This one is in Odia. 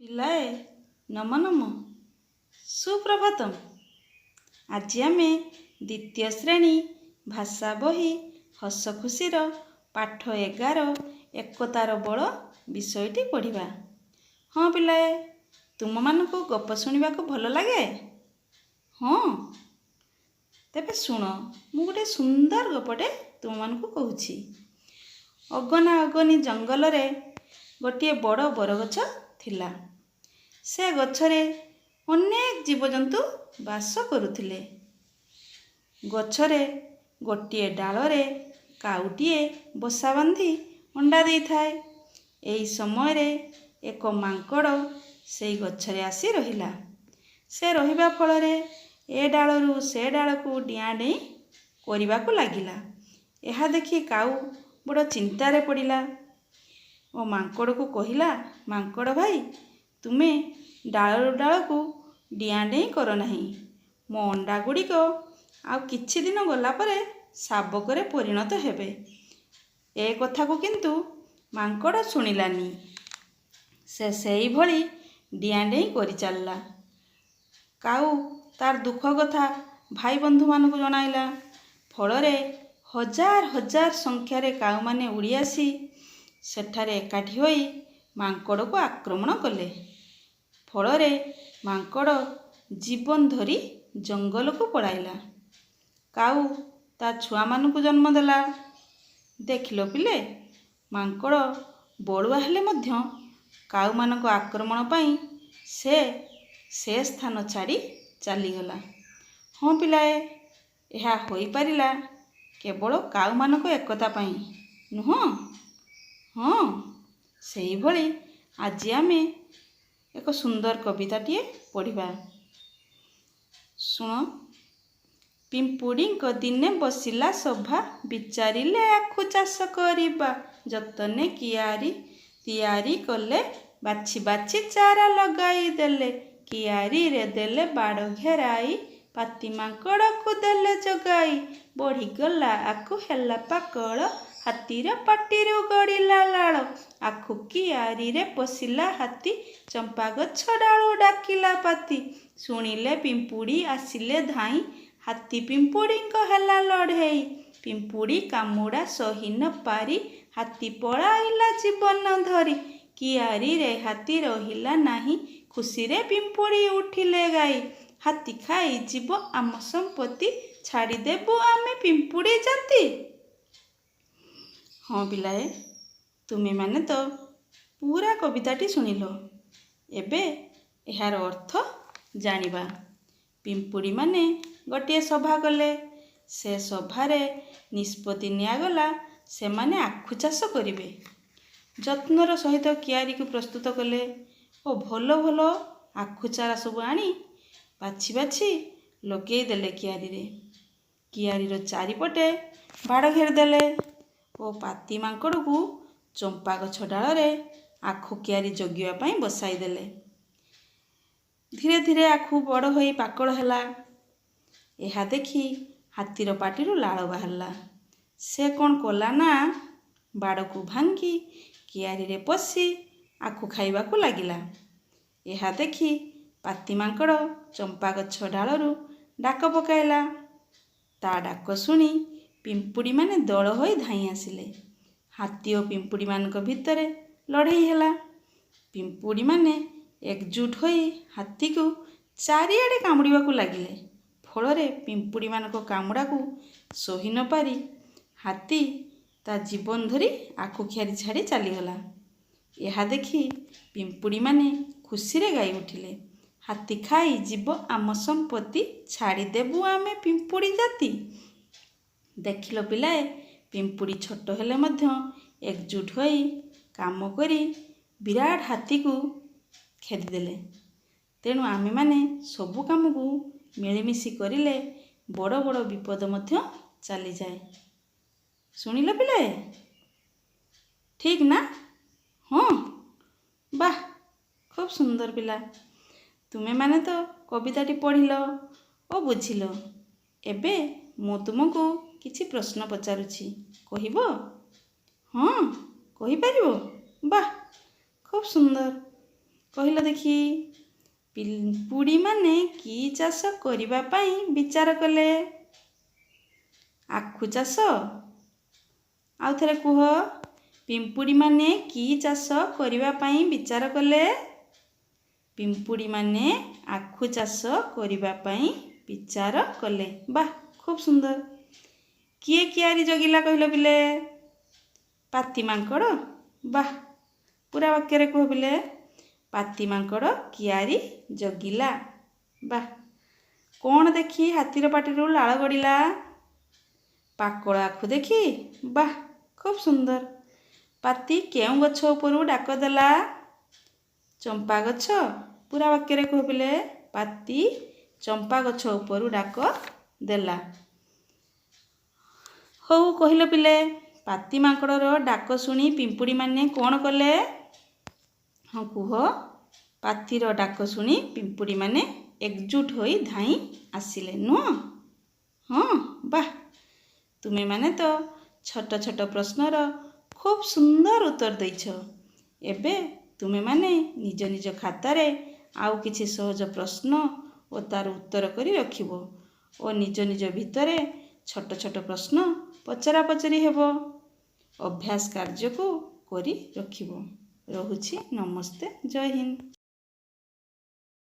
ପିଲାଏ ନମ ନମ ସୁପ୍ରଭାତମ୍। ଆଜି ଆମେ ଦ୍ୱିତୀୟ ଶ୍ରେଣୀ ଭାଷା ବହି ହସ ଖୁସିର ପାଠ 11 ଏକତାର ବଳ ବିଷୟଟି ପଢ଼ିବା। ହଁ ପିଲାଏ, ତୁମମାନଙ୍କୁ ଗପ ଶୁଣିବାକୁ ଭଲ ଲାଗେ? ହଁ, ତେବେ ଶୁଣ, ମୁଁ ଗୋଟେ ସୁନ୍ଦର ଗପଟେ ତୁମମାନଙ୍କୁ କହୁଛି। ଅଗନା ଅଗନି ଜଙ୍ଗଲରେ ଗୋଟିଏ ବଡ଼ ବରଗଛ ଥିଲା। ସେ ଗଛରେ ଅନେକ ଜୀବଜନ୍ତୁ ବାସ କରୁଥିଲେ। ଗଛରେ ଗୋଟିଏ ଡାଳରେ କାଉଟିଏ ବସା ବାନ୍ଧି ଅଣ୍ଡା ଦେଇଥାଏ। ଏହି ସମୟରେ ଏକ ମାଙ୍କଡ଼ ସେଇ ଗଛରେ ଆସି ରହିଲା। ସେ ରହିବା ଫଳରେ ଏ ଡାଳରୁ ସେ ଡାଳକୁ ଡିଆଁ ଡେଇଁ କରିବାକୁ ଲାଗିଲା। ଏହା ଦେଖି କାଉ ବଡ଼ ଚିନ୍ତାରେ ପଡ଼ିଲା ଓ ମାଙ୍କଡ଼କୁ କହିଲା, ମାଙ୍କଡ଼ ଭାଇ, ତୁମେ ଡାଳରୁ ଡାଳକୁ ଡିଆଁ ଡେଇଁ କର ନାହିଁ। ମୋ ଅଣ୍ଡା ଗୁଡ଼ିକ ଆଉ କିଛି ଦିନ ଗଲା ପରେ ଶାବକରେ ପରିଣତ ହେବେ। ଏ କଥାକୁ କିନ୍ତୁ ମାଙ୍କଡ଼ ଶୁଣିଲାନି। ସେ ସେଇଭଳି ଡିଆଁ ଡେଇଁ କରି ଚାଲିଲା। କାଉ ତାର ଦୁଃଖ କଥା ଭାଇ ବନ୍ଧୁମାନଙ୍କୁ ଜଣାଇଲା। ଫଳରେ ହଜାର ହଜାର ସଂଖ୍ୟାରେ କାଉମାନେ ଉଡ଼ି ଆସି ସେଠାରେ ଏକାଠି ହୋଇ ମାଙ୍କଡ଼କୁ ଆକ୍ରମଣ କଲେ। ଫଳରେ ମାଙ୍କଡ଼ ଜୀବନ ଧରି ଜଙ୍ଗଲକୁ ପଳାଇଲା। କାଉ ତା ଛୁଆମାନଙ୍କୁ ଜନ୍ମ ଦେଲା। ଦେଖିଲ ପିଲେ, ମାଙ୍କଡ଼ ବଳୁଆ ହେଲେ ମଧ୍ୟ କାଉମାନଙ୍କ ଆକ୍ରମଣ ପାଇଁ ସେ ସ୍ଥାନ ଛାଡ଼ି ଚାଲିଗଲା। ହଁ ପିଲାଏ, ଏହା ହୋଇପାରିଲା କେବଳ କାଉମାନଙ୍କ ଏକତା ପାଇଁ, ନୁହଁ? ହଁ, ସେହିଭଳି ଆଜି ଆମେ ଏକ ସୁନ୍ଦର କବିତାଟିଏ ପଢ଼ିବା। ଶୁଣ। ପିମ୍ପୁଡ଼ିଙ୍କ ଦିନେ ବସିଲା ସଭା, ବିଚାରିଲେ ଆଖୁ ଚାଷ କରିବା। ଯତନେ କିଆରୀ ତିଆରି କଲେ, ବାଛି ବାଛି ଚାରା ଲଗାଇ ଦେଲେ। କିଆରୀରେ ଦେଲେ ବାଡ଼ ଘେରାଇ, ପାତି ମାଙ୍କଡ଼କୁ ଦେଲେ ଜଗାଇ। ବଢ଼ିଗଲା ଆଖୁ ହେଲା ପାକଳ, ହାତୀର ପାଟିରୁ ଗଡ଼ିଲା ଲାଳ। ଆଖୁ କିଆରୀରେ ପଶିଲା ହାତୀ, ଚମ୍ପା ଗଛ ଡାଳୁ ଡାକିଲା ପାତି। ଶୁଣିଲେ ପିମ୍ପୁଡ଼ି ଆସିଲେ ଧାଇଁ, ହାତୀ ପିମ୍ପୁଡ଼ିଙ୍କ ହେଲା ଲଢ଼େଇ। ପିମ୍ପୁଡ଼ି କାମୁଡ଼ା ସହି ନ ପାରି, ହାତୀ ପଳାଇଲା ଜୀବନ ଧରି। କିଆରୀରେ ହାତୀ ରହିଲା ନାହିଁ, ଖୁସିରେ ପିମ୍ପୁଡ଼ି ଉଠିଲେ ଗାଇ। ହାତୀ ଖାଇଯିବ ଆମ ସମ୍ପତ୍ତି, ଛାଡ଼ିଦେବୁ ଆମେ ପିମ୍ପୁଡ଼ି ଜାତି। ହଁ ପିଲାଏ, ତୁମେମାନେ ତ ପୁରା କବିତାଟି ଶୁଣିଲ। ଏବେ ଏହାର ଅର୍ଥ ଜାଣିବା। ପିମ୍ପୁଡ଼ିମାନେ ଗୋଟିଏ ସଭା କଲେ। ସେ ସଭାରେ ନିଷ୍ପତ୍ତି ନିଆଗଲା ସେମାନେ ଆଖୁ ଚାଷ କରିବେ। ଯତ୍ନର ସହିତ କିଆରୀକୁ ପ୍ରସ୍ତୁତ କଲେ ଓ ଭଲ ଭଲ ଆଖୁ ଚାରା ସବୁ ଆଣି ବାଛି ବାଛି ଲଗେଇ ଦେଲେ କିଆରୀରେ। କିଆରୀର ଚାରିପଟେ ବାଡ଼ ଘେରିଦେଲେ ଓ ପାତି ମାଙ୍କଡ଼କୁ ଚମ୍ପା ଗଛ ଡାଳରେ ଆଖୁ କିଆରୀ ଜଗିବା ପାଇଁ ବସାଇ ଦେଲେ। ଧୀରେ ଧୀରେ ଆଖୁ ବଡ଼ ହୋଇ ପାକଳ ହେଲା। ଏହା ଦେଖି ହାତୀର ପାଟିରୁ ଲାଳ ବାହାରିଲା। ସେ କ'ଣ କଲା ନା, ବାଡ଼କୁ ଭାଙ୍ଗି କିଆରୀରେ ପଶି ଆଖୁ ଖାଇବାକୁ ଲାଗିଲା। ଏହା ଦେଖି ପାତି ମାଙ୍କଡ଼ ଚମ୍ପା ଗଛ ଡାଳରୁ ଡାକ ପକାଇଲା। ତା ଡାକ ଶୁଣି ପିମ୍ପୁଡ଼ିମାନେ ଦଳ ହୋଇ ଧାଇଁ ଆସିଲେ। ହାତୀ ଓ ପିମ୍ପୁଡ଼ିମାନଙ୍କ ଭିତରେ ଲଢ଼େଇ ହେଲା। ପିମ୍ପୁଡ଼ିମାନେ ଏକଜୁଟ ହୋଇ ହାତୀକୁ ଚାରିଆଡ଼େ କାମୁଡ଼ିବାକୁ ଲାଗିଲେ। ଫଳରେ ପିମ୍ପୁଡ଼ିମାନଙ୍କ କାମୁଡ଼ାକୁ ସହି ନ ପାରି ହାତୀ ତା ଜୀବନ ଧରି ଆଖୁ କିଆରୀ ଛାଡ଼ି ଚାଲିଗଲା। ଏହା ଦେଖି ପିମ୍ପୁଡ଼ିମାନେ ଖୁସିରେ ଗାଇ ଉଠିଲେ, ହାତୀ ଖାଇଯିବ ଆମ ସମ୍ପତ୍ତି, ଛାଡ଼ିଦେବୁ ଆମେ ପିମ୍ପୁଡ଼ି ଜାତି। ଦେଖିଲ ପିଲାଏ, ପିମ୍ପୁଡ଼ି ଛୋଟ ହେଲେ ମଧ୍ୟ ଏକଜୁଟ ହୋଇ କାମ କରି ବିରାଟ ହାତୀକୁ ଖେଦିଦେଲେ। ତେଣୁ ଆମେମାନେ ସବୁ କାମକୁ ମିଳିମିଶି କରିଲେ ବଡ଼ ବଡ଼ ବିପଦ ମଧ୍ୟ ଚାଲିଯାଏ। ଶୁଣିଲ ପିଲାଏ? ଠିକ୍ ନା? ହଁ, ବାଃ, ଖୁବ ସୁନ୍ଦର ପିଲା। ତୁମେମାନେ ତ କବିତାଟି ପଢ଼ିଲ ଓ ବୁଝିଲ। ଏବେ ମୁଁ ତୁମକୁ କିଛି ପ୍ରଶ୍ନ ପଚାରୁଛି, କହିବ? ହଁ, କହିପାରିବ? ବାଃ, ଖୁବ ସୁନ୍ଦର। କହିଲ ଦେଖି। ପିମ୍ପୁଡ଼ିମାନେ କି ଚାଷ କରିବା ପାଇଁ ବିଚାର କଲେ? ଆଖୁ ଚାଷ। ଆଉ ଥରେ କୁହ। ପିମ୍ପୁଡ଼ିମାନେ କି ଚାଷ କରିବା ପାଇଁ ବିଚାର କଲେ? ପିମ୍ପୁଡ଼ିମାନେ ଆଖୁ ଚାଷ କରିବା ପାଇଁ ବିଚାର କଲେ। ବାଃ, ଖୁବ୍ ସୁନ୍ଦର। କିଏ କିଆରି ଜଗିଲା କହିଲ ପିଲେ? ପାତି ମାଙ୍କଡ଼। ବାଃ, ପୁରା ବାକ୍ୟରେ କୁହ ପିଲେ। ପାତି ମାଙ୍କଡ଼ କିଆରି ଜଗିଲା। ବାଃ। କ'ଣ ଦେଖି ହାତୀର ପାଟିରୁ ଲାଳ ଗଡ଼ିଲା? ପାକଳ ଆଖୁ ଦେଖି। ବାଃ, ଖୁବ୍ ସୁନ୍ଦର। ପାତି କେଉଁ ଗଛ ଉପରୁ ଡାକ ଦେଲା? ଚମ୍ପା ଗଛ। ପୁରା ବାକ୍ୟରେ କୁହ ପିଲେ। ପାତି ଚମ୍ପା ଗଛ ଉପରୁ ଡାକ ଦେଲା। ହଉ କହିଲ ପିଲେ, ପାତି ମାଙ୍କଡ଼ର ଡାକ ଶୁଣି ପିମ୍ପୁଡ଼ିମାନେ କ'ଣ କଲେ? ହଁ କୁହ। ପାତିର ଡାକ ଶୁଣି ପିମ୍ପୁଡ଼ିମାନେ ଏକଜୁଟ ହୋଇ ଧାଇଁ ଆସିଲେ, ନୁହଁ? ହଁ, ବାଃ। ତୁମେମାନେ ତ ଛୋଟ ଛୋଟ ପ୍ରଶ୍ନର ଖୁବ୍ ସୁନ୍ଦର ଉତ୍ତର ଦେଇଛ। ଏବେ ତୁମେମାନେ ନିଜ ନିଜ ଖାତାରେ ଆଉ କିଛି ସହଜ ପ୍ରଶ୍ନ ଓ ତାର ଉତ୍ତର କରି ରଖିବ ଓ ନିଜ ନିଜ ଭିତରେ ଛୋଟ ଛୋଟ ପ୍ରଶ୍ନ ପଚରା ପଚରି ହେବ। ଅଭ୍ୟାସ କାର୍ଯ୍ୟକୁ କରି ରଖିବ। ରହୁଛି। ନମସ୍ତେ। ଜୟ ହିନ୍ଦ।